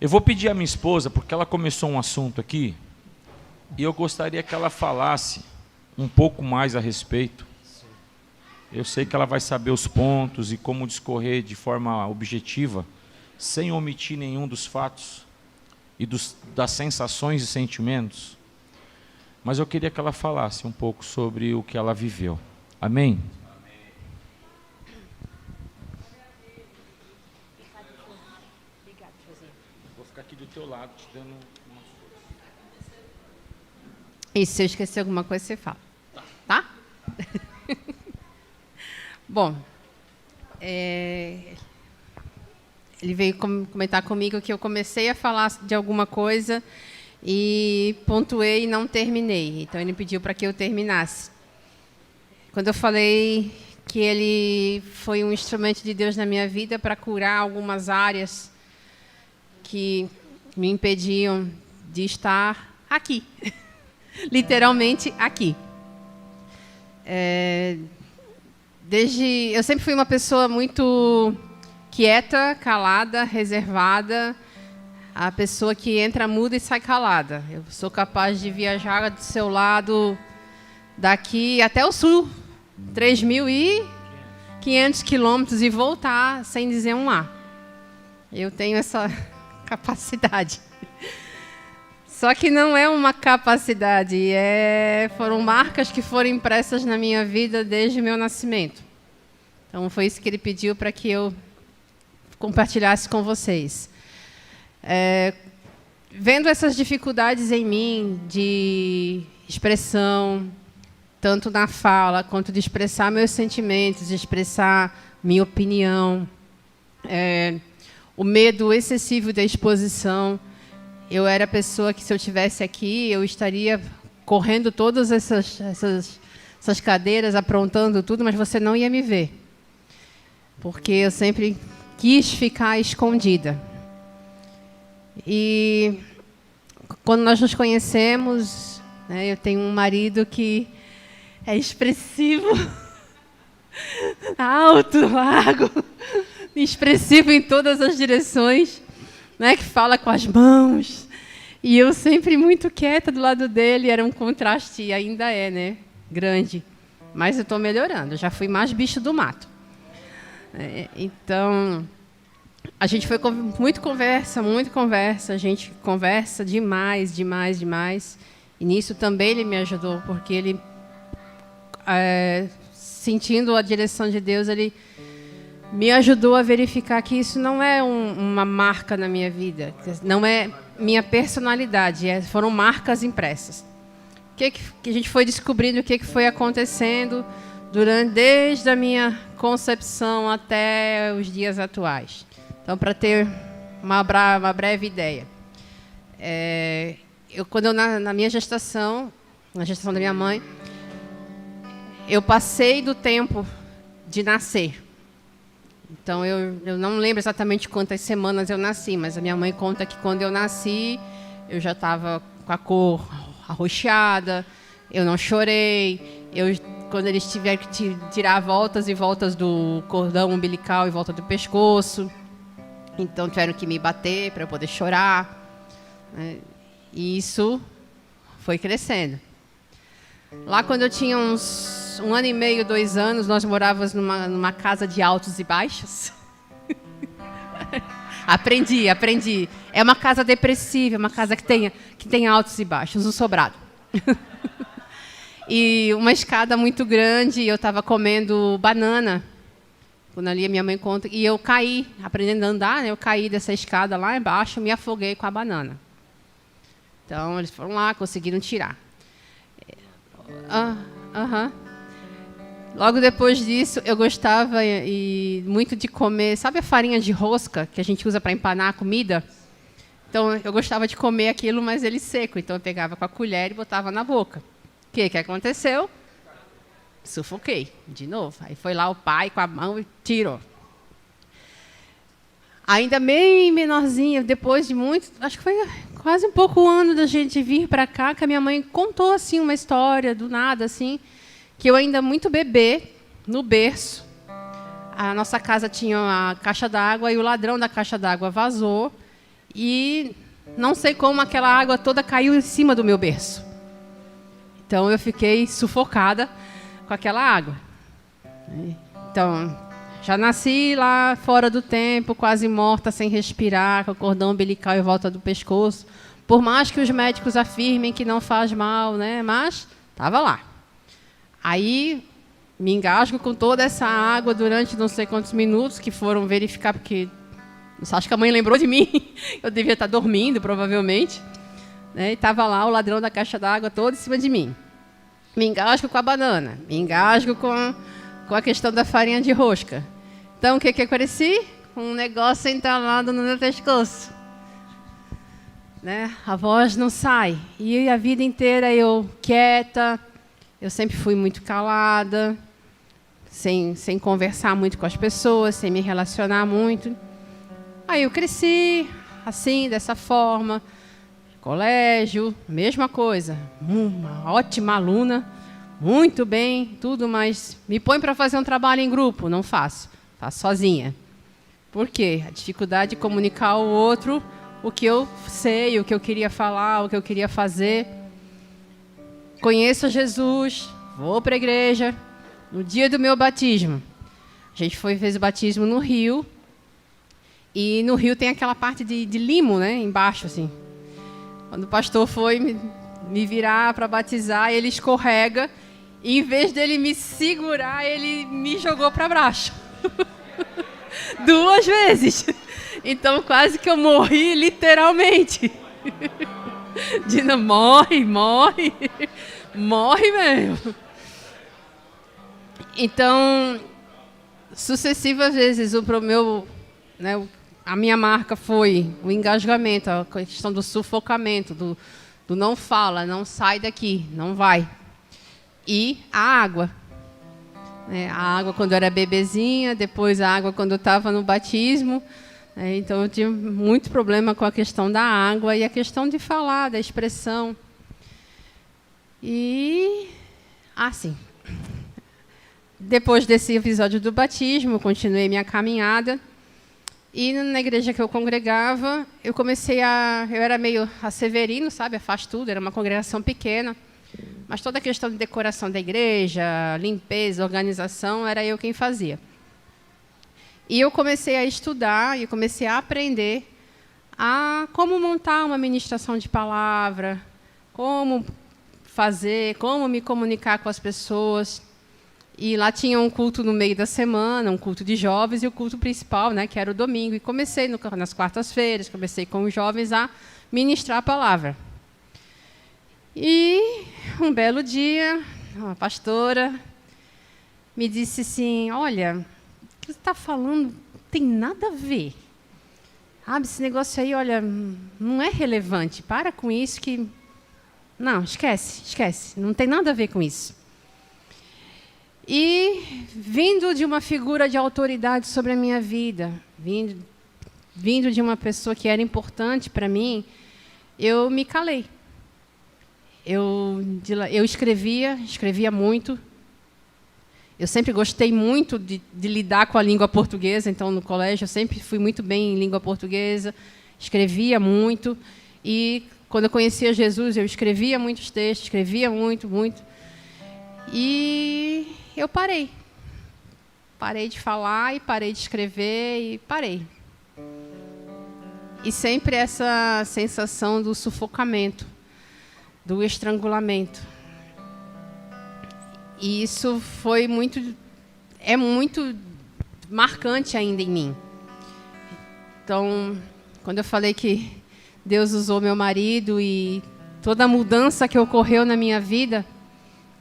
Eu vou pedir à minha esposa, porque ela começou um assunto aqui, e eu gostaria que ela falasse um pouco mais a respeito. Eu sei que ela vai saber os pontos e como discorrer de forma objetiva, sem omitir nenhum dos fatos e das sensações e sentimentos. Mas eu queria que ela falasse um pouco sobre o que ela viveu. Amém? Vou ficar aqui do teu lado, te dando uma força. E se eu esquecer alguma coisa, você fala. Tá? Bom, ele veio comentar comigo que eu comecei a falar de alguma coisa e pontuei e não terminei. Então, ele pediu para que eu terminasse. Quando eu falei que ele foi um instrumento de Deus na minha vida para curar algumas áreas que me impediam de estar aqui. Literalmente aqui. Eu sempre fui uma pessoa muito quieta, calada, reservada, a pessoa que entra muda e sai calada. Eu sou capaz de viajar do seu lado daqui até o sul, 3.500 quilômetros, e voltar sem dizer um A. Eu tenho essa capacidade. Só que não é uma capacidade, foram marcas que foram impressas na minha vida desde o meu nascimento. Então, foi isso que ele pediu para que eu compartilhasse com vocês. Vendo essas dificuldades em mim de expressão, tanto na fala, quanto de expressar meus sentimentos, de expressar minha opinião, o medo excessivo da exposição. Eu era a pessoa que, se eu estivesse aqui, eu estaria correndo todas essas cadeiras, aprontando tudo, mas você não ia me ver. Porque eu sempre quis ficar escondida. E quando nós nos conhecemos, eu tenho um marido que é expressivo, alto, largo, expressivo em todas as direções, que fala com as mãos. E eu sempre muito quieta do lado dele, era um contraste, e ainda é, grande. Mas eu estou melhorando, já fui mais bicho do mato. Então, a gente foi muito conversa, a gente conversa demais. E nisso também ele me ajudou, porque ele, sentindo a direção de Deus, ele me ajudou a verificar que isso não é uma marca na minha vida, não é minha personalidade, foram marcas impressas. Que a gente foi descobrindo o que foi acontecendo desde a minha concepção até os dias atuais. Então, para ter uma breve ideia, na minha gestação, na gestação da minha mãe, eu passei do tempo de nascer. Então, eu não lembro exatamente quantas semanas eu nasci, mas a minha mãe conta que quando eu nasci, eu já estava com a cor arroxeada, eu não chorei. Quando eles tiveram que tirar voltas e voltas do cordão umbilical em volta do pescoço, então tiveram que me bater para eu poder chorar. E isso foi crescendo. Lá, quando eu tinha uns 1 ano e meio, 2 anos, nós morávamos numa casa de altos e baixos. Aprendi. É uma casa depressiva, uma casa que tem altos e baixos, um sobrado. E uma escada muito grande, e eu estava comendo banana, quando ali a minha mãe conta, e eu caí, aprendendo a andar, eu caí dessa escada lá embaixo, me afoguei com a banana. Então, eles foram lá, conseguiram tirar. Logo depois disso, eu gostava muito de comer, sabe a farinha de rosca que a gente usa para empanar a comida? Então, eu gostava de comer aquilo, mas ele seco. Então, eu pegava com a colher e botava na boca. O que aconteceu? Sufoquei, de novo. Aí foi lá o pai com a mão e tirou. Ainda bem menorzinha, depois de muito, acho que foi quase um pouco ano da gente vir para cá, que a minha mãe contou assim uma história do nada, assim, que eu ainda muito bebê, no berço, a nossa casa tinha uma caixa d'água e o ladrão da caixa d'água vazou e não sei como aquela água toda caiu em cima do meu berço. Então eu fiquei sufocada com aquela água. Então, já nasci lá fora do tempo, quase morta, sem respirar, com o cordão umbilical em volta do pescoço. Por mais que os médicos afirmem que não faz mal, né? Mas estava lá. Aí me engasgo com toda essa água durante não sei quantos minutos, que foram verificar, porque acho que a mãe lembrou de mim. Eu devia estar dormindo, provavelmente. Né? E estava lá o ladrão da caixa d'água todo em cima de mim. Me engasgo com a banana, me engasgo com a questão da farinha de rosca. Então, o que eu apareci? Um negócio entalado no meu pescoço. Né? A voz não sai. E a vida inteira eu quieta, eu sempre fui muito calada, sem conversar muito com as pessoas, sem me relacionar muito. Aí eu cresci assim, dessa forma. Colégio, mesma coisa. Uma ótima aluna, muito bem, tudo, mas me põe para fazer um trabalho em grupo, não faço. Faço sozinha. Por quê? A dificuldade de comunicar ao outro o que eu sei, o que eu queria falar, o que eu queria fazer. Conheço Jesus, vou para a igreja. No dia do meu batismo, a gente fez o batismo no rio. E no rio tem aquela parte de limo, né? Embaixo, assim. Quando o pastor foi me virar para batizar, ele escorrega. E em vez dele me segurar, ele me jogou para baixo. 2 vezes. Então, quase que eu morri, literalmente. Dina, morre mesmo. Então, sucessivas vezes, a minha marca foi o engasgamento, a questão do sufocamento, do não fala, não sai daqui, não vai. E a água. A água quando eu era bebezinha, depois a água quando eu estava no batismo. Então eu tive muito problema com a questão da água e a questão de falar, da expressão. E assim, depois desse episódio do batismo, eu continuei minha caminhada. E na igreja que eu congregava, eu era meio a Severino, sabe? A Faz Tudo, era uma congregação pequena. Mas toda a questão de decoração da igreja, limpeza, organização, era eu quem fazia. E eu comecei a estudar e comecei a aprender a como montar uma ministração de palavra, como fazer, como me comunicar com as pessoas. E lá tinha um culto no meio da semana, um culto de jovens, e o culto principal, né, que era o domingo. E comecei nas quartas-feiras, comecei com os jovens a ministrar a palavra. E um belo dia, uma pastora me disse assim, olha, o que você está falando não tem nada a ver. Sabe, esse negócio aí, olha, não é relevante. Para com isso que... Não, esquece. Não tem nada a ver com isso. E vindo de uma figura de autoridade sobre a minha vida, vindo de uma pessoa que era importante para mim, eu me calei. Eu escrevia muito. Eu sempre gostei muito de lidar com a língua portuguesa, então no colégio eu sempre fui muito bem em língua portuguesa, escrevia muito. E quando eu conhecia Jesus, eu escrevia muitos textos, escrevia muito. E eu parei. Parei de falar e parei de escrever e parei. E sempre essa sensação do sufocamento, do estrangulamento. E isso é muito marcante ainda em mim. Então, quando eu falei que Deus usou meu marido e toda a mudança que ocorreu na minha vida,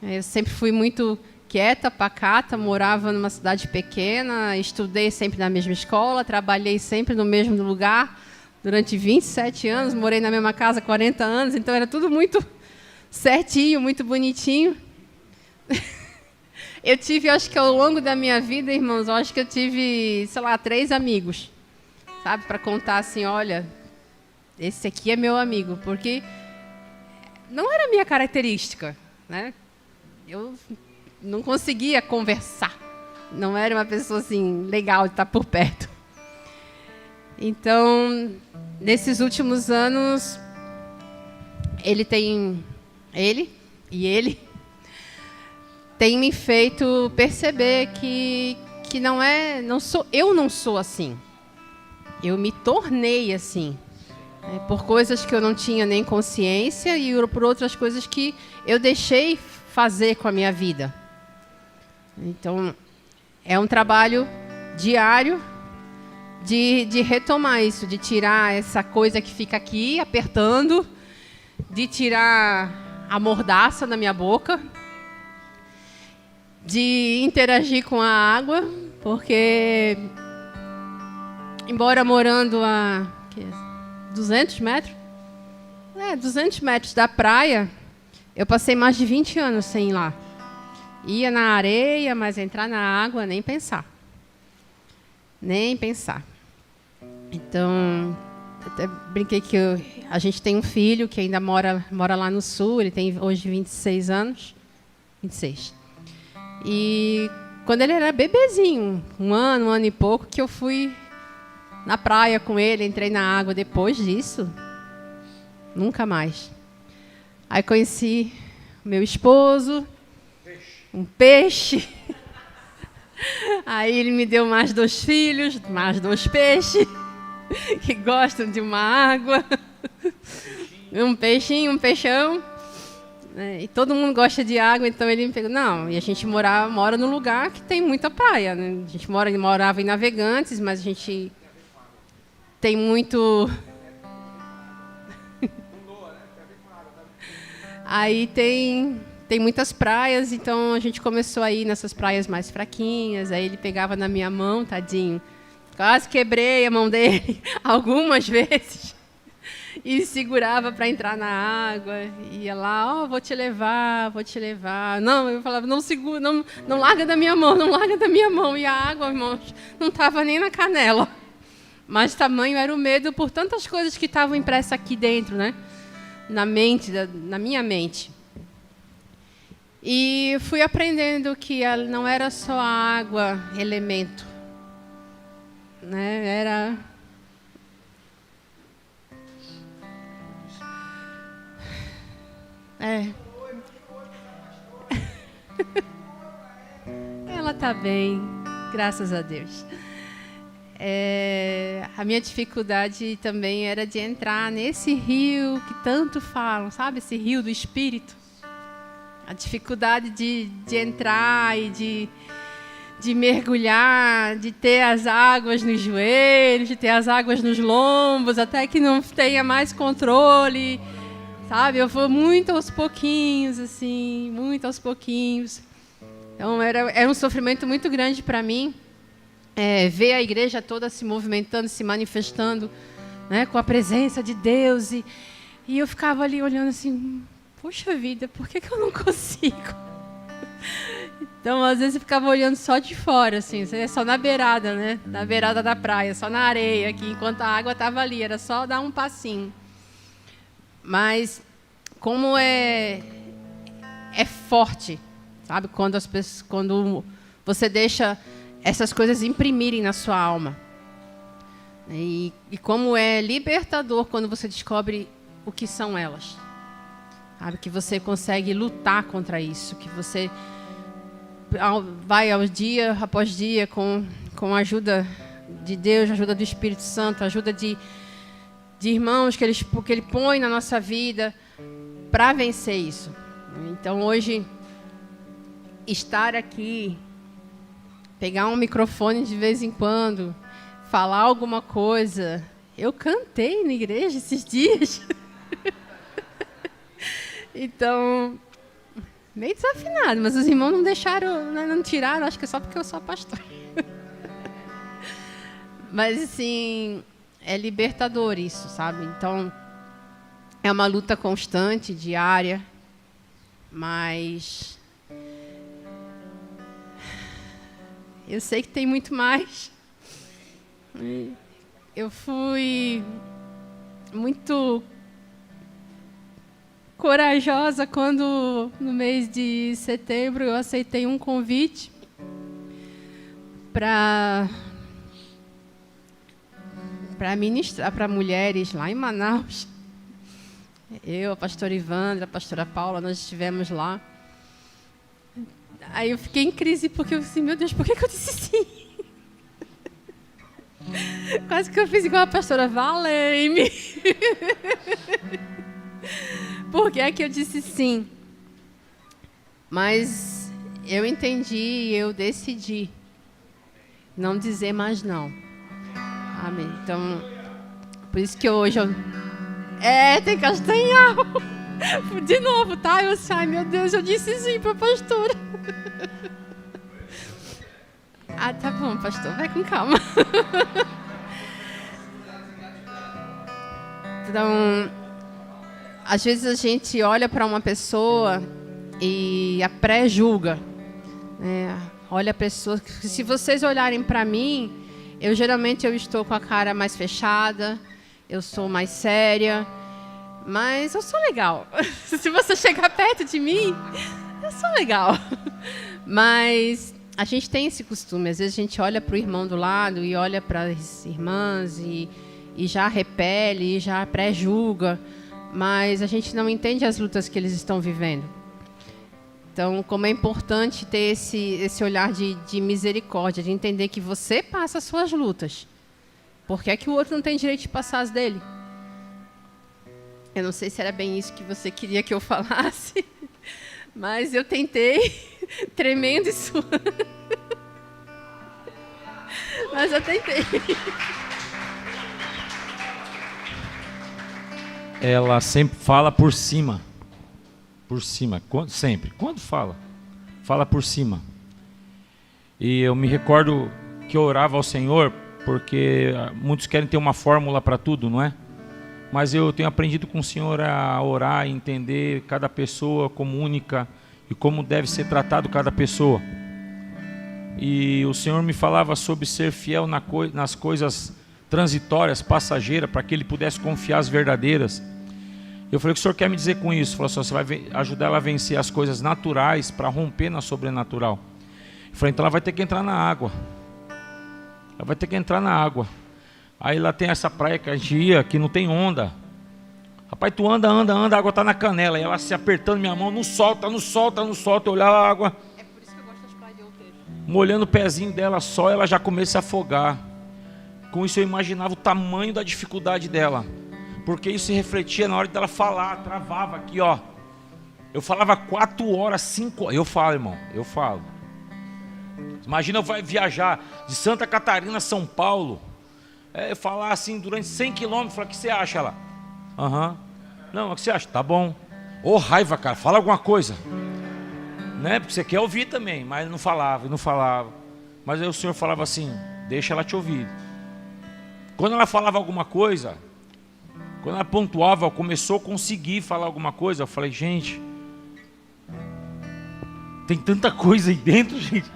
eu sempre fui muito quieta, pacata, morava numa cidade pequena, estudei sempre na mesma escola, trabalhei sempre no mesmo lugar durante 27 anos, morei na mesma casa 40 anos, então era tudo muito certinho, muito bonitinho. Eu tive, acho que ao longo da minha vida, irmãos, eu acho que eu tive, 3 amigos, sabe, para contar assim, olha, esse aqui é meu amigo, porque não era a minha característica, né? Eu não conseguia conversar, não era uma pessoa assim legal de estar por perto. Então, nesses últimos anos, ele tem me feito perceber que eu não sou assim. Eu me tornei assim, né, por coisas que eu não tinha nem consciência e por outras coisas que eu deixei fazer com a minha vida. Então, é um trabalho diário de retomar isso, de tirar essa coisa que fica aqui apertando, de tirar a mordaça da minha boca, de interagir com a água, porque, embora morando a 200 metros, 200 metros da praia, eu passei mais de 20 anos sem ir lá. Ia na areia, mas entrar na água, nem pensar. Nem pensar. Então, até brinquei que a gente tem um filho que ainda mora lá no sul, ele tem hoje 26 anos. 26. E quando ele era bebezinho, um ano e pouco, que eu fui na praia com ele, entrei na água. Depois disso, nunca mais. Aí conheci meu esposo, um peixe. Aí ele me deu mais 2 filhos, mais 2 peixes, que gostam de uma água. Um peixinho, um peixão. E todo mundo gosta de água, então ele me pegou. Não, e a gente mora num lugar que tem muita praia, né? A gente morava em Navegantes, mas a gente tem muito... Aí tem muitas praias, então a gente começou a ir nessas praias mais fraquinhas. Aí ele pegava na minha mão, tadinho. Quase quebrei a mão dele algumas vezes. E segurava para entrar na água. Ia lá, vou te levar. Não, eu falava, não segura, não larga da minha mão, não larga da minha mão. E a água, irmãos, não estava nem na canela. Mas tamanho era o medo por tantas coisas que estavam impressas aqui dentro, né? Na minha mente. E fui aprendendo que não era só a água elemento, né? Era ela tá bem, graças a Deus. A minha dificuldade também era de entrar nesse rio que tanto falam, sabe? Esse rio do Espírito. A dificuldade de entrar e de mergulhar, de ter as águas nos joelhos, de ter as águas nos lombos, até que não tenha mais controle, sabe? Eu vou muito aos pouquinhos, assim, muito aos pouquinhos. Então, era um sofrimento muito grande para mim, ver a igreja toda se movimentando, se manifestando, né, com a presença de Deus. E eu ficava ali olhando assim... Puxa vida, por que eu não consigo? Então, às vezes, eu ficava olhando só de fora, assim, só na beirada, né? Na beirada da praia, só na areia, aqui, enquanto a água estava ali, era só dar um passinho. Mas, como é forte, sabe? Quando você deixa essas coisas imprimirem na sua alma. E como é libertador quando você descobre o que são elas. Sabe, que você consegue lutar contra isso, que você vai dia após dia com a ajuda de Deus, a ajuda do Espírito Santo, a ajuda de irmãos que Ele põe na nossa vida para vencer isso. Então, hoje, estar aqui, pegar um microfone de vez em quando, falar alguma coisa... Eu cantei na igreja esses dias... Então, meio desafinado, mas os irmãos não deixaram, não tiraram, acho que é só porque eu sou pastor. Mas, assim, é libertador isso, sabe? Então, é uma luta constante, diária, mas eu sei que tem muito mais. Eu fui muito corajosa quando, no mês de setembro, eu aceitei um convite para para ministrar para mulheres lá em Manaus. Eu, a pastora Ivandra, a pastora Paula, nós estivemos lá. Aí eu fiquei em crise, porque eu disse, meu Deus, por que eu disse sim? Quase que eu fiz igual a pastora, valei-me. Por que é que eu disse sim? Mas eu entendi e eu decidi não dizer mais não. Amém. Então, por isso que hoje eu... tem castanhal. De novo, tá? Eu disse, ai meu Deus, eu disse sim para a pastora. Ah, tá bom, pastor, vai com calma. Então, às vezes a gente olha para uma pessoa e a pré-julga. Olha a pessoa... Se vocês olharem para mim, geralmente eu estou com a cara mais fechada, eu sou mais séria, mas eu sou legal. Se você chegar perto de mim, eu sou legal. Mas a gente tem esse costume. Às vezes a gente olha para o irmão do lado e olha para as irmãs e já repele, e já pré-julga, mas a gente não entende as lutas que eles estão vivendo. Então, como é importante ter esse olhar de misericórdia, de entender que você passa as suas lutas. Por que é que o outro não tem direito de passar as dele? Eu não sei se era bem isso que você queria que eu falasse, mas eu tentei, tremendo e suando. Mas eu tentei. Ela sempre fala por cima. Por cima, sempre. Quando fala? Fala por cima. E eu me recordo que eu orava ao Senhor, porque muitos querem ter uma fórmula para tudo, não é? Mas eu tenho aprendido com o Senhor a orar e entender cada pessoa como única e como deve ser tratado cada pessoa. E o Senhor me falava sobre ser fiel nas coisas transitórias, passageiras, para que Ele pudesse confiar as verdadeiras. Eu falei, o que o Senhor quer me dizer com isso? Ele falou assim, você vai ajudar ela a vencer as coisas naturais para romper na sobrenatural. Eu falei, então ela vai ter que entrar na água. Ela vai ter que entrar na água. Aí lá tem essa praia que a gente ia, que não tem onda. Rapaz, tu anda, a água está na canela. E ela se apertando minha mão, não solta. Eu olhava a água. É por isso que eu gosto das praias de Outeiro. Molhando o pezinho dela só, ela já começa a afogar. Com isso eu imaginava o tamanho da dificuldade dela. Porque isso se refletia na hora dela falar, travava aqui, ó. Eu falava 4 horas, 5 horas. Eu falo, irmão, eu falo. Imagina eu vai viajar de Santa Catarina a São Paulo. Eu falar assim durante 100 quilômetros, falar, o que você acha lá? Não, o que você acha? Tá bom. Ô raiva, cara, fala alguma coisa. Né? Porque você quer ouvir também, mas não falava. Mas aí o Senhor falava assim, deixa ela te ouvir. Quando ela falava alguma coisa, quando ela pontuava, começou a conseguir falar alguma coisa, eu falei, gente, tem tanta coisa aí dentro, gente.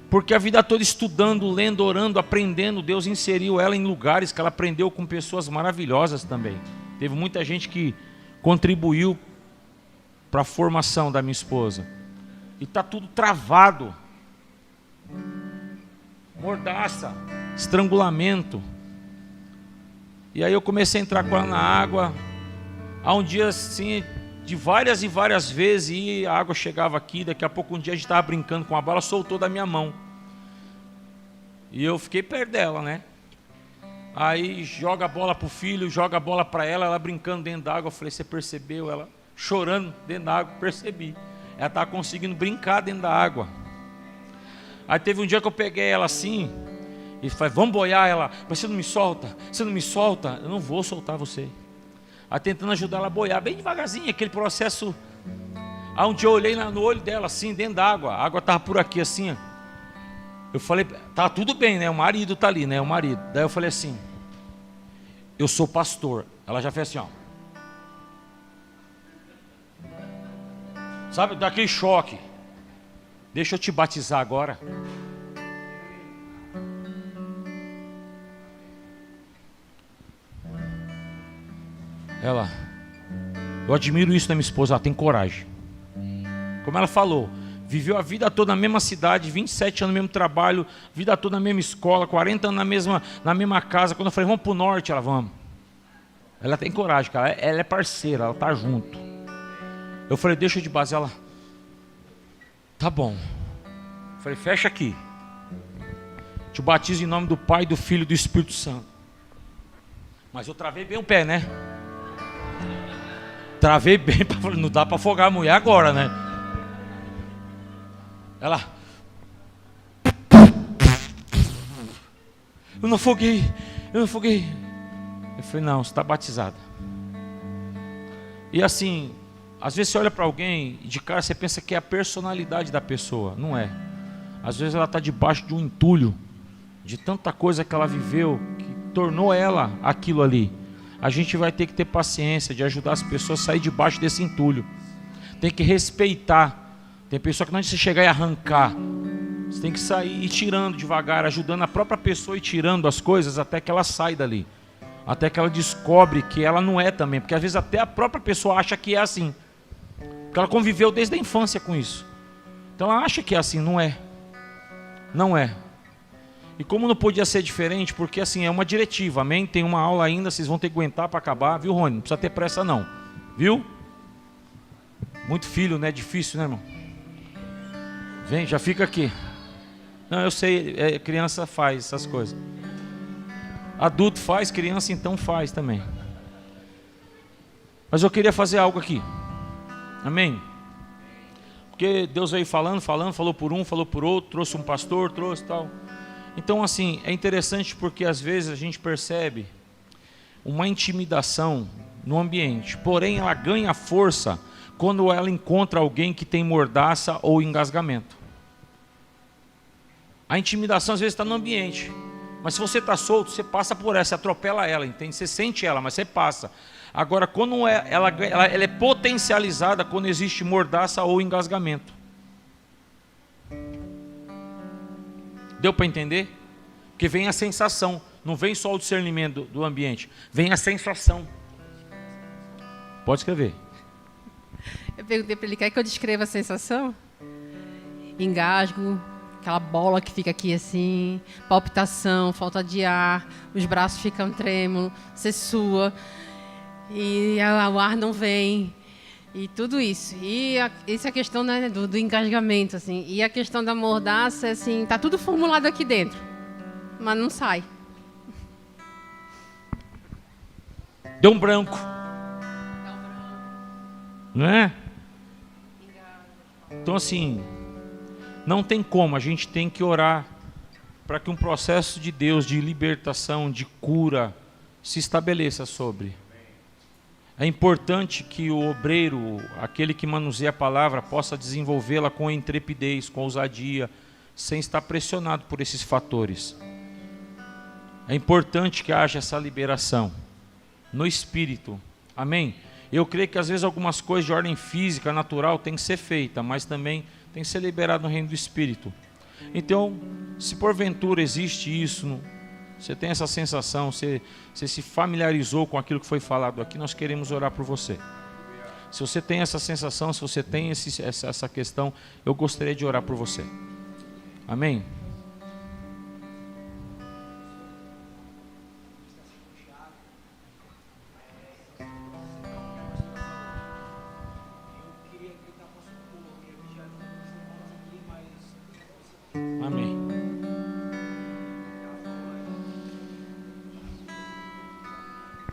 Porque a vida toda estudando, lendo, orando, aprendendo, Deus inseriu ela em lugares que ela aprendeu com pessoas maravilhosas também. Teve muita gente que contribuiu para a formação da minha esposa. E está tudo travado. Mordaça, estrangulamento. E aí eu comecei a entrar com ela na água. Há um dia assim, de várias e várias vezes, e a água chegava aqui. Daqui a pouco um dia a gente estava brincando com a bola, soltou da minha mão. E eu fiquei perto dela, né? Aí joga a bola pro filho, joga a bola para ela, ela brincando dentro da água. Eu falei, você percebeu? Ela chorando dentro da água, percebi. Ela estava conseguindo brincar dentro da água. Aí teve um dia que eu peguei ela assim e falei, vamos boiar. Ela, mas você não me solta? Você não me solta? Eu não vou soltar você. Aí tentando ajudar ela a boiar, bem devagarzinho, aquele processo. Aí um dia eu olhei no olho dela assim, dentro da água. A água estava por aqui assim. Eu falei, tá tudo bem, né? O marido tá ali, né? O marido. Daí eu falei assim, eu sou pastor. Ela já fez assim, ó. Sabe, daquele choque. Deixa eu te batizar agora. eu admiro isso da minha esposa, ela tem coragem. Como ela falou, viveu a vida toda na mesma cidade, 27 anos no mesmo trabalho, vida toda na mesma escola, 40 anos na mesma casa. Quando eu falei, vamos para o norte, ela, vamos. Ela tem coragem, cara, ela é parceira, ela está junto. Eu falei, deixa eu de base, ela, tá bom. Eu falei, fecha aqui. Te batizo em nome do Pai, do Filho e do Espírito Santo. Mas eu travei bem o pé, né? Travei bem, não dá para afogar a mulher agora, né? Ela, eu não afoguei. Eu falei, não, você está batizada. E assim, às vezes você olha para alguém e de cara você pensa que é a personalidade da pessoa. Não é. Às vezes ela está debaixo de um entulho, de tanta coisa que ela viveu, que tornou ela aquilo ali. A gente vai ter que ter paciência de ajudar as pessoas a sair debaixo desse entulho. Tem que respeitar. Tem pessoa que não adianta você chegar e arrancar. Você tem que sair e ir tirando devagar, ajudando a própria pessoa e tirando as coisas até que ela sai dali. Até que ela descobre que ela não é também. Porque às vezes até a própria pessoa acha que é assim. Porque ela conviveu desde a infância com isso. Então ela acha que é assim, não é. Não é. E como não podia ser diferente, porque assim, é uma diretiva, amém? Tem uma aula ainda, vocês vão ter que aguentar para acabar, viu, Rony? Não precisa ter pressa não, viu? Muito filho, né? Difícil, né, irmão? Vem, já fica aqui. Não, eu sei, criança faz essas coisas. Adulto faz, criança então faz também. Mas eu queria fazer algo aqui, amém? Porque Deus veio falando, falou por um, falou por outro, trouxe um pastor, trouxe tal. Então assim, é interessante porque às vezes a gente percebe uma intimidação no ambiente, porém ela ganha força quando ela encontra alguém que tem mordaça ou engasgamento. A intimidação às vezes está no ambiente, mas se você está solto, você passa por ela, você atropela ela, entende? Você sente ela, mas você passa. Agora, quando ela é potencializada quando existe mordaça ou engasgamento. Deu para entender? Porque vem a sensação, não vem só o discernimento do ambiente, vem a sensação. Pode escrever. Eu perguntei para ele, quer que eu descreva a sensação? Engasgo, aquela bola que fica aqui assim, palpitação, falta de ar, os braços ficam trêmulos, você sua, e o ar não vem, e tudo isso. E essa é a questão, né, do engasgamento, assim. E a questão da mordaça, assim, tá tudo formulado aqui dentro, mas não sai. Deu um branco. Não é? Então assim, não tem como, a gente tem que orar para que um processo de Deus, de libertação, de cura, se estabeleça sobre. É importante que o obreiro, aquele que manuseia a palavra, possa desenvolvê-la com intrepidez, com ousadia, sem estar pressionado por esses fatores. É importante que haja essa liberação no espírito. Amém? Eu creio que às vezes algumas coisas de ordem física, natural, tem que ser feita, mas também tem que ser liberado no reino do espírito. Então, se porventura existe isso, você tem essa sensação, você se familiarizou com aquilo que foi falado aqui, nós queremos orar por você. Se você tem essa sensação, se você tem essa questão, eu gostaria de orar por você. Amém? Amém.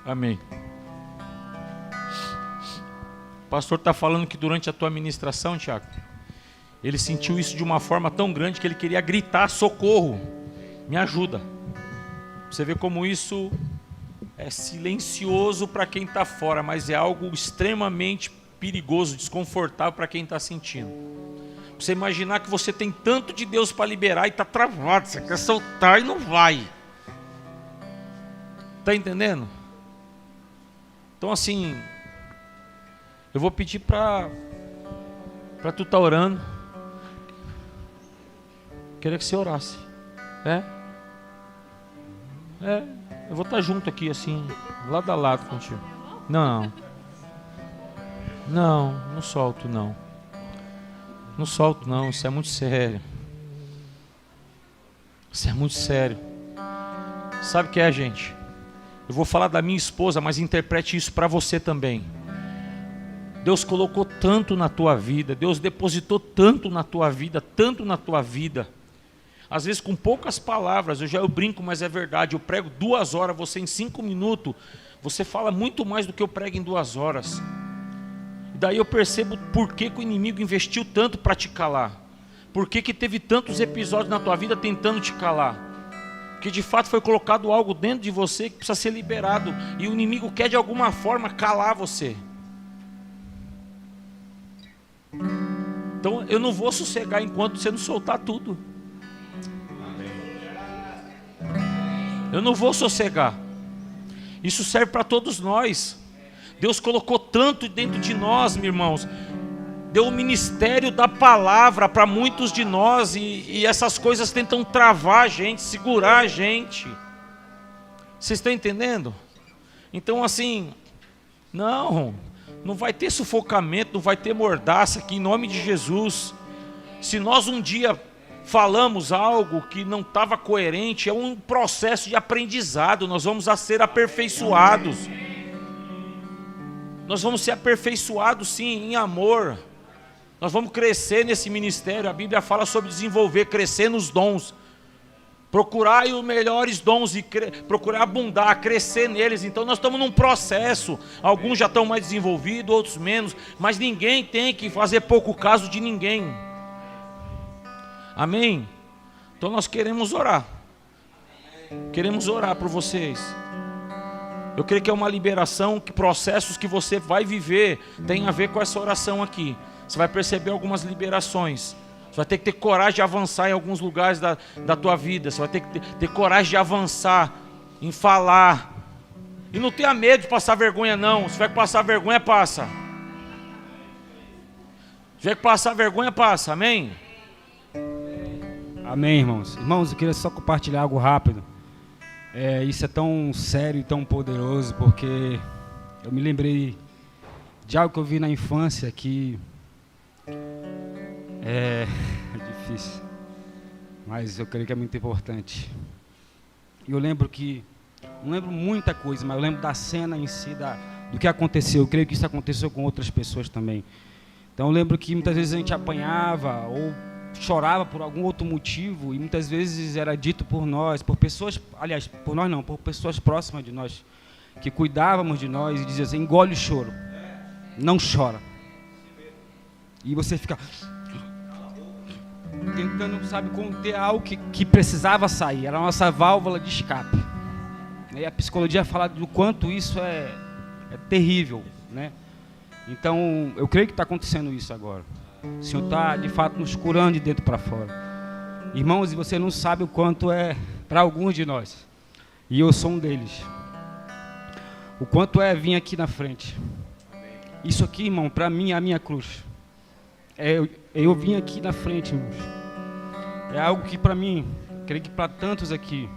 Amém. O pastor está falando que durante a tua ministração, Tiago, ele sentiu isso de uma forma tão grande que ele queria gritar: socorro, me ajuda. Você vê como isso é silencioso para quem está fora, mas é algo extremamente perigoso, desconfortável para quem está sentindo. Você imaginar que você tem tanto de Deus para liberar e está travado, você quer soltar e não vai. Está entendendo? Então assim, eu vou pedir para tu estar orando. Queria que você orasse. Eu vou estar junto aqui assim, lado a lado contigo. Não solto não. Não solto não, isso é muito sério. Isso é muito sério. Sabe o que é, gente? Eu vou falar da minha esposa, mas interprete isso para você também. Deus colocou tanto na tua vida, Deus depositou tanto na tua vida, tanto na tua vida. Às vezes com poucas palavras, eu brinco, mas é verdade. Eu prego 2 horas, você em 5 minutos, você fala muito mais do que eu prego em 2 horas. E daí eu percebo por que o inimigo investiu tanto para te calar. Por que teve tantos episódios na tua vida tentando te calar. Porque de fato foi colocado algo dentro de você que precisa ser liberado. E o inimigo quer de alguma forma calar você. Então eu não vou sossegar enquanto você não soltar tudo. Eu não vou sossegar. Isso serve para todos nós. Deus colocou tanto dentro de nós, meus irmãos. Deu o ministério da palavra para muitos de nós. E essas coisas tentam travar a gente, segurar a gente. Vocês estão entendendo? Então assim, não vai ter sufocamento, não vai ter mordaça aqui em nome de Jesus. Se nós um dia falamos algo que não estava coerente, é um processo de aprendizado, nós vamos a ser aperfeiçoados. Nós vamos ser aperfeiçoados sim, em amor. Nós vamos crescer nesse ministério, a Bíblia fala sobre desenvolver, crescer nos dons. Procurar os melhores dons e procurar abundar, crescer neles. Então nós estamos num processo. Alguns já estão mais desenvolvidos, outros menos. Mas ninguém tem que fazer pouco caso de ninguém. Amém? Então nós queremos orar. Queremos orar por vocês. Eu creio que é uma liberação, que processos que você vai viver tem a ver com essa oração aqui. Você vai perceber algumas liberações. Você vai ter que ter coragem de avançar em alguns lugares da tua vida. Você vai ter que ter coragem de avançar, em falar. E não tenha medo de passar vergonha não. Se tiver que passar vergonha, passa. Se tiver que passar vergonha, passa. Amém? Amém, irmãos. Irmãos, eu queria só compartilhar algo rápido. Isso é tão sério e tão poderoso, porque eu me lembrei de algo que eu vi na infância que é difícil, mas eu creio que é muito importante. E eu lembro que, não lembro muita coisa, mas eu lembro da cena em si, do que aconteceu. Eu creio que isso aconteceu com outras pessoas também. Então eu lembro que muitas vezes a gente apanhava ou chorava por algum outro motivo, e muitas vezes era dito por nós, por pessoas, aliás, por nós não, por pessoas próximas de nós, que cuidávamos de nós, e diziam assim: engole o choro, não chora. E você fica tentando, sabe, conter algo que precisava sair, era a nossa válvula de escape. E a psicologia fala do quanto isso é terrível, né? Então, eu creio que está acontecendo isso agora. O Senhor está, de fato, nos curando de dentro para fora. Irmãos, e você não sabe o quanto é para alguns de nós, e eu sou um deles, o quanto é vir aqui na frente. Isso aqui, irmão, para mim é a minha cruz. Eu vim aqui na frente, irmãos. É algo que para mim, creio que para tantos aqui,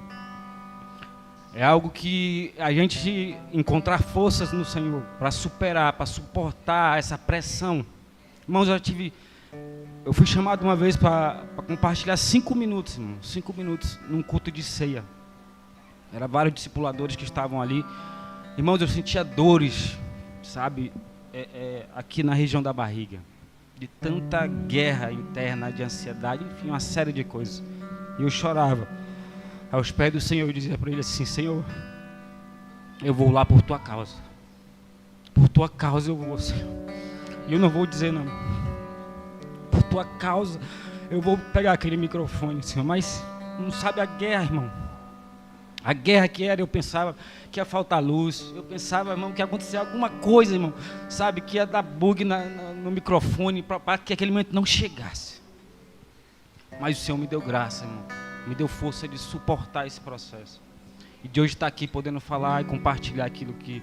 é algo que a gente encontrar forças no Senhor para superar, para suportar essa pressão. Irmãos, eu fui chamado uma vez para compartilhar 5 minutos, irmão, 5 minutos num culto de ceia. Eram vários discipuladores que estavam ali. Irmãos, eu sentia dores, sabe, aqui na região da barriga, de tanta guerra interna, de ansiedade, enfim, uma série de coisas. E eu chorava aos pés do Senhor. Eu dizia para ele assim: Senhor, eu vou lá por tua causa. Por tua causa eu vou, Senhor. E eu não vou dizer não. Por tua causa eu vou pegar aquele microfone, Senhor. Mas não sabe a guerra, irmão. A guerra que era, eu pensava que ia faltar luz. Eu pensava, irmão, que ia acontecer alguma coisa, irmão. Sabe, que ia dar bug no microfone para que aquele momento não chegasse. Mas o Senhor me deu graça, irmão. Me deu força de suportar esse processo. E de hoje estar aqui podendo falar e compartilhar aquilo que,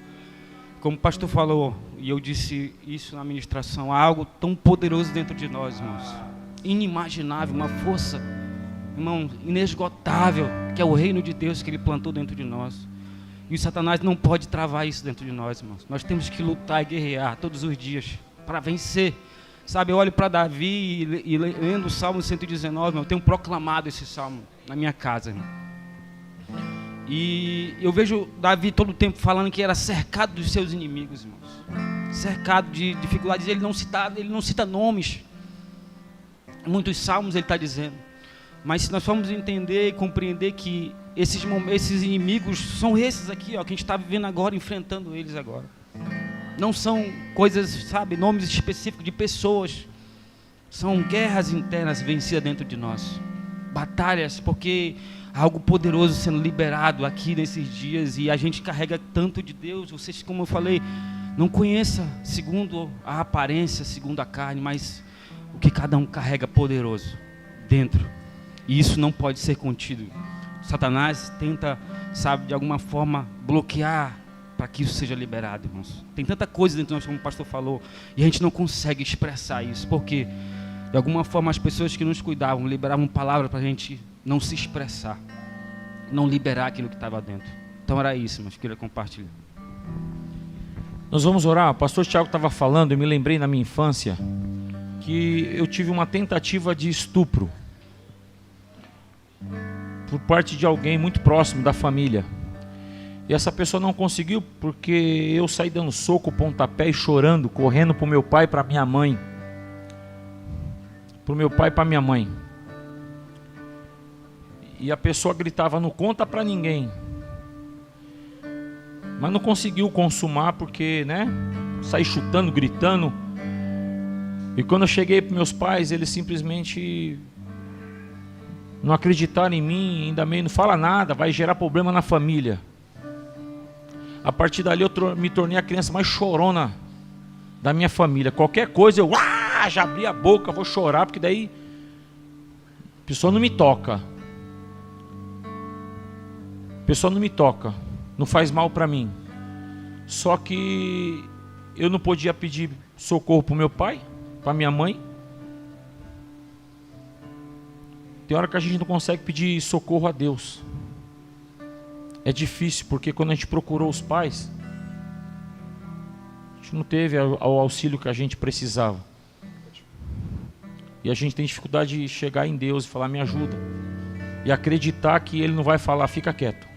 como o pastor falou, e eu disse isso na ministração, há algo tão poderoso dentro de nós, irmãos. Inimaginável, uma força, irmão, inesgotável, que é o reino de Deus que Ele plantou dentro de nós. E o Satanás não pode travar isso dentro de nós, irmãos. Nós temos que lutar e guerrear todos os dias para vencer, Sabe, eu olho para Davi e lendo o Salmo 119, eu tenho proclamado esse Salmo na minha casa, irmão. E eu vejo Davi todo o tempo falando que era cercado dos seus inimigos, irmãos. Cercado de dificuldades. Ele não cita nomes. Muitos salmos ele está dizendo. Mas se nós formos entender e compreender que esses inimigos são esses aqui, ó, que a gente está vivendo agora, enfrentando eles agora. Não são coisas, sabe, nomes específicos de pessoas. São guerras internas vencidas dentro de nós. Batalhas, porque há algo poderoso sendo liberado aqui nesses dias e a gente carrega tanto de Deus. Vocês, como eu falei, não conheça segundo a aparência, segundo a carne, mas o que cada um carrega poderoso dentro. E isso não pode ser contido. Satanás tenta, sabe, de alguma forma bloquear para que isso seja liberado, irmãos. Tem tanta coisa dentro de nós, como o pastor falou, e a gente não consegue expressar isso, porque de alguma forma as pessoas que nos cuidavam liberavam palavra para a gente não se expressar, não liberar aquilo que estava dentro. Então era isso, mas queria compartilhar. Nós vamos orar. O pastor Tiago estava falando, eu me lembrei na minha infância que eu tive uma tentativa de estupro por parte de alguém muito próximo da família. E essa pessoa não conseguiu porque eu saí dando soco, pontapé e chorando, correndo para o meu pai e para minha mãe. Para o meu pai e para minha mãe. E a pessoa gritava, não conta para ninguém. Mas não conseguiu consumar porque, né? Saí chutando, gritando. E quando eu cheguei para meus pais, eles simplesmente não acreditaram em mim, ainda meio não fala nada, vai gerar problema na família. A partir dali eu me tornei a criança mais chorona da minha família. Qualquer coisa eu já abri a boca, vou chorar, porque daí a pessoa não me toca. A pessoa não me toca, não faz mal para mim. Só que eu não podia pedir socorro para o meu pai, para minha mãe. Tem hora que a gente não consegue pedir socorro a Deus. É difícil, porque quando a gente procurou os pais, a gente não teve o auxílio que a gente precisava. E a gente tem dificuldade de chegar em Deus e falar, me ajuda. E acreditar que Ele não vai falar, fica quieto.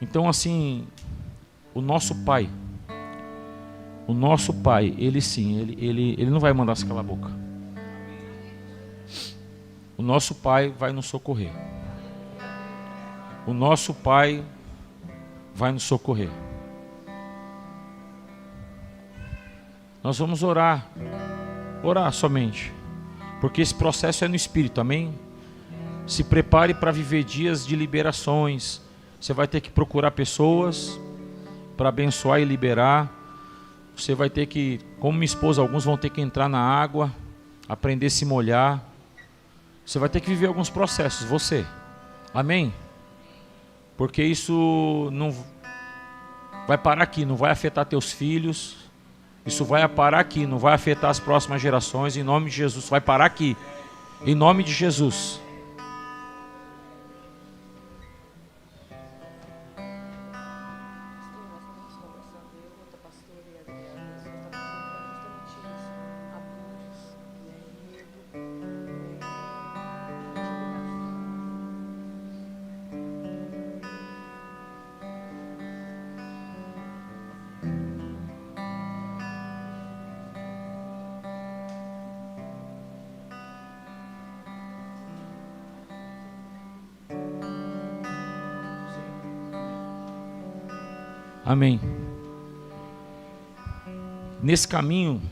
Então assim, o nosso Pai, Ele sim, Ele não vai mandar se calar a boca. O nosso Pai vai nos socorrer. O nosso Pai vai nos socorrer. Nós vamos orar. Orar somente. Porque esse processo é no Espírito, amém? Se prepare para viver dias de liberações. Você vai ter que procurar pessoas para abençoar e liberar. Você vai ter que, como minha esposa, alguns vão ter que entrar na água, aprender a se molhar. Você vai ter que viver alguns processos, você. Amém? Porque isso não vai parar aqui, não vai afetar teus filhos. Isso vai parar aqui, não vai afetar as próximas gerações. Em nome de Jesus, vai parar aqui. Em nome de Jesus. Amém. Nesse caminho,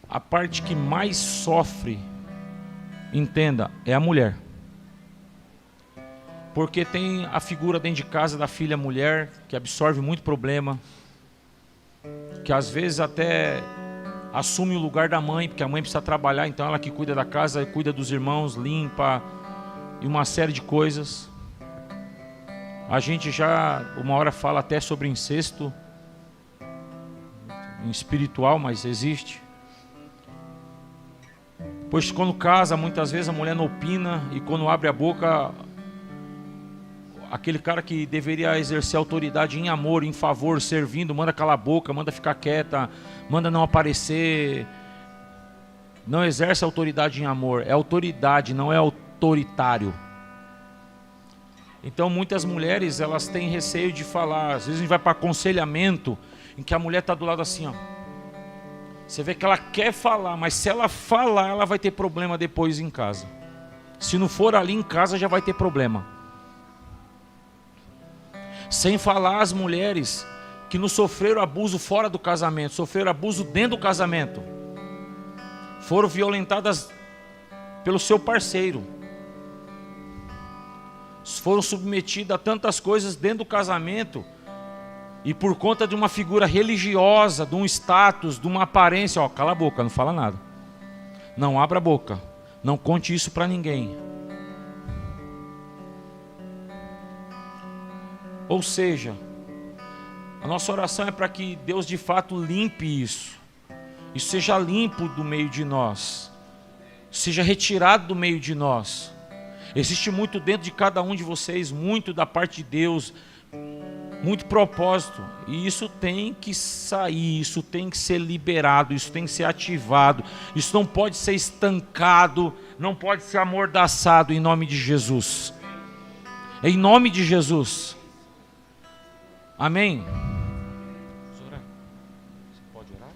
a parte que mais sofre, entenda, é a mulher. Porque tem a figura dentro de casa da filha mulher, que absorve muito problema, que às vezes até assume o lugar da mãe, porque a mãe precisa trabalhar, então ela que cuida da casa, cuida dos irmãos, limpa, e uma série de coisas. A gente já, uma hora fala até sobre incesto espiritual, mas existe. Pois quando casa, muitas vezes a mulher não opina, e quando abre a boca, aquele cara que deveria exercer autoridade em amor, em favor, servindo, manda calar a boca, manda ficar quieta, manda não aparecer, não exerce autoridade em amor, é autoridade, não é autoritário. Então muitas mulheres, elas têm receio de falar. Às vezes a gente vai para aconselhamento, em que a mulher está do lado assim, ó. Você vê que ela quer falar, mas se ela falar, ela vai ter problema depois em casa. Se não for ali em casa, já vai ter problema. Sem falar as mulheres que não sofreram abuso fora do casamento, sofreram abuso dentro do casamento. Foram violentadas pelo seu parceiro. Foram submetidas a tantas coisas dentro do casamento. E por conta de uma figura religiosa, de um status, de uma aparência, ó, cala a boca, não fala nada. Não abra a boca. Não conte isso para ninguém. Ou seja, a nossa oração é para que Deus de fato limpe isso. Isso seja limpo do meio de nós. Seja retirado do meio de nós. Existe muito dentro de cada um de vocês, muito da parte de Deus, muito propósito. E isso tem que sair, isso tem que ser liberado, isso tem que ser ativado. Isso não pode ser estancado, não pode ser amordaçado em nome de Jesus. Em nome de Jesus. Amém? Você pode orar?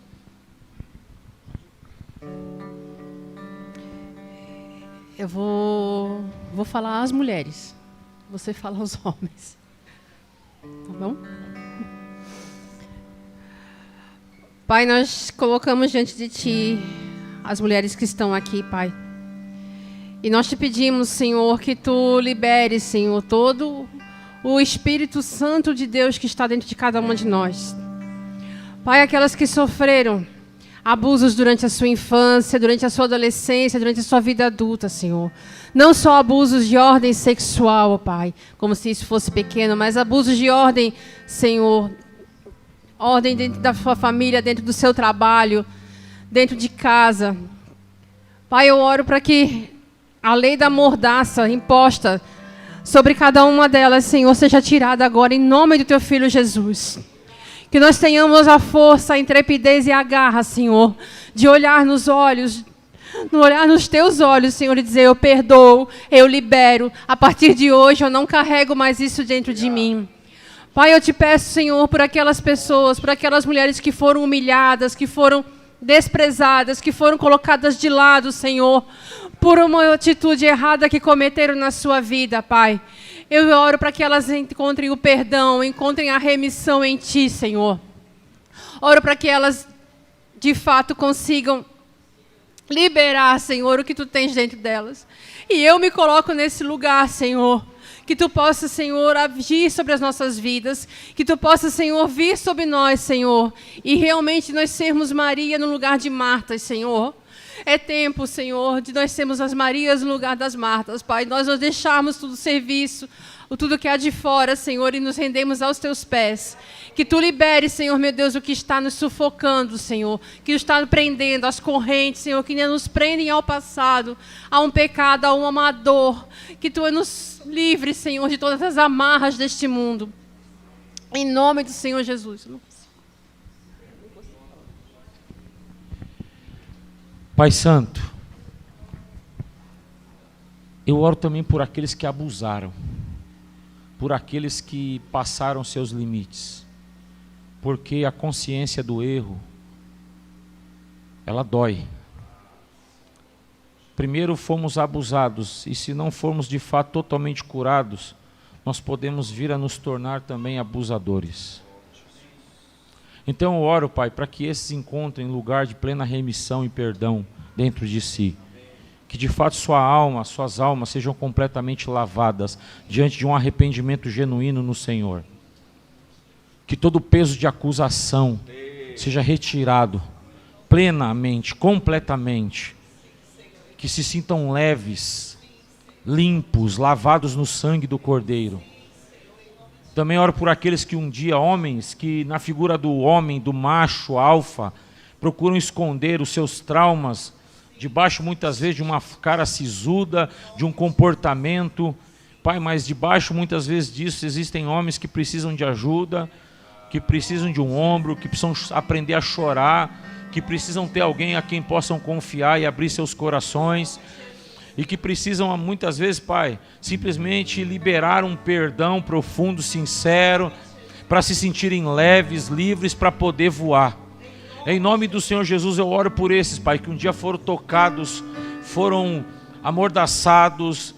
Eu vou falar às mulheres. Você fala aos homens. Tá bom? Pai, nós colocamos diante de Ti as mulheres que estão aqui, Pai. E nós te pedimos, Senhor, que Tu liberes, Senhor, todo o Espírito Santo de Deus que está dentro de cada uma de nós. Pai, aquelas que sofreram abusos durante a sua infância, durante a sua adolescência, durante a sua vida adulta, Senhor. Não só abusos de ordem sexual, Pai, como se isso fosse pequeno, mas abusos de ordem, Senhor, ordem dentro da sua família, dentro do seu trabalho, dentro de casa. Pai, eu oro para que a lei da mordaça imposta sobre cada uma delas, Senhor, seja tirada agora em nome do Teu Filho Jesus. Que nós tenhamos a força, a intrepidez e a garra, Senhor, de olhar nos olhos, olhar nos Teus olhos, Senhor, e dizer: eu perdoo, eu libero. A partir de hoje eu não carrego mais isso dentro de mim. Pai, eu te peço, Senhor, por aquelas pessoas, por aquelas mulheres que foram humilhadas, que foram desprezadas, que foram colocadas de lado, Senhor, por uma atitude errada que cometeram na sua vida, Pai. Eu oro para que elas encontrem o perdão, encontrem a remissão em Ti, Senhor. Oro para que elas, de fato, consigam liberar, Senhor, o que Tu tens dentro delas. E eu me coloco nesse lugar, Senhor. Que Tu possa, Senhor, agir sobre as nossas vidas. Que Tu possa, Senhor, vir sobre nós, Senhor. E realmente nós sermos Maria no lugar de Marta, Senhor. É tempo, Senhor, de nós sermos as Marias no lugar das Martas, Pai. Nós nos deixarmos tudo serviço, tudo que há de fora, Senhor, e nos rendemos aos Teus pés. Que Tu liberes, Senhor, meu Deus, o que está nos sufocando, Senhor. Que está nos prendendo, as correntes, Senhor, que nos prendem ao passado, a um pecado, a uma dor. Que Tu nos livre, Senhor, de todas as amarras deste mundo. Em nome do Senhor Jesus. Pai Santo, eu oro também por aqueles que abusaram, por aqueles que passaram seus limites, porque a consciência do erro, ela dói. Primeiro fomos abusados, e se não formos de fato totalmente curados, nós podemos vir a nos tornar também abusadores. Então eu oro, Pai, para que esses encontrem lugar de plena remissão e perdão dentro de si. Que de fato suas almas sejam completamente lavadas diante de um arrependimento genuíno no Senhor. Que todo o peso de acusação seja retirado plenamente, completamente. Que se sintam leves, limpos, lavados no sangue do Cordeiro. Também oro por aqueles que um dia, homens, que na figura do homem, do macho, alfa, procuram esconder os seus traumas, debaixo muitas vezes de uma cara sisuda, de um comportamento. Pai, mas debaixo muitas vezes disso existem homens que precisam de ajuda, que precisam de um ombro, que precisam aprender a chorar, que precisam ter alguém a quem possam confiar e abrir seus corações, e que precisam muitas vezes, Pai, simplesmente liberar um perdão profundo, sincero, para se sentirem leves, livres, para poder voar. Em nome do Senhor Jesus eu oro por esses, Pai, que um dia foram tocados, foram amordaçados,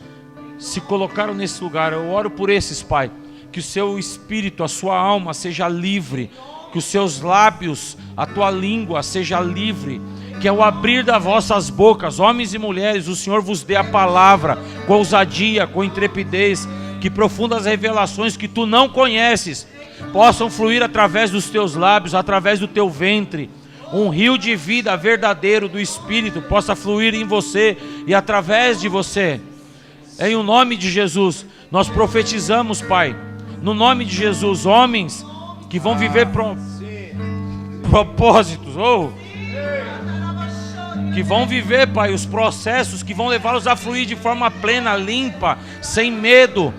se colocaram nesse lugar. Eu oro por esses, Pai, que o seu espírito, a sua alma seja livre, que os seus lábios, a tua língua seja livre, que ao abrir das vossas bocas, homens e mulheres, o Senhor vos dê a palavra com ousadia, com intrepidez, que profundas revelações que tu não conheces possam fluir através dos teus lábios, através do teu ventre. Um rio de vida verdadeiro do Espírito possa fluir em você e através de você. Em o nome de Jesus, nós profetizamos, Pai, no nome de Jesus, homens que vão viver propósitos, que vão viver, Pai, os processos que vão levá-los a fluir de forma plena, limpa, sem medo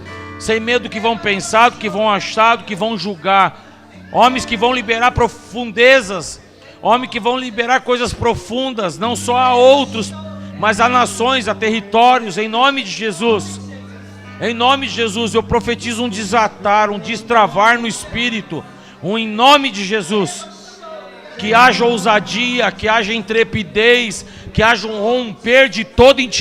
do que vão pensar, do que vão achar, do que vão julgar. Homens que vão liberar profundezas, homens que vão liberar coisas profundas, não só a outros, mas a nações, a territórios, em nome de Jesus. Em nome de Jesus, eu profetizo um desatar, um destravar no Espírito, em nome de Jesus. Que haja ousadia, que haja intrepidez, que haja um romper de toda intimidade.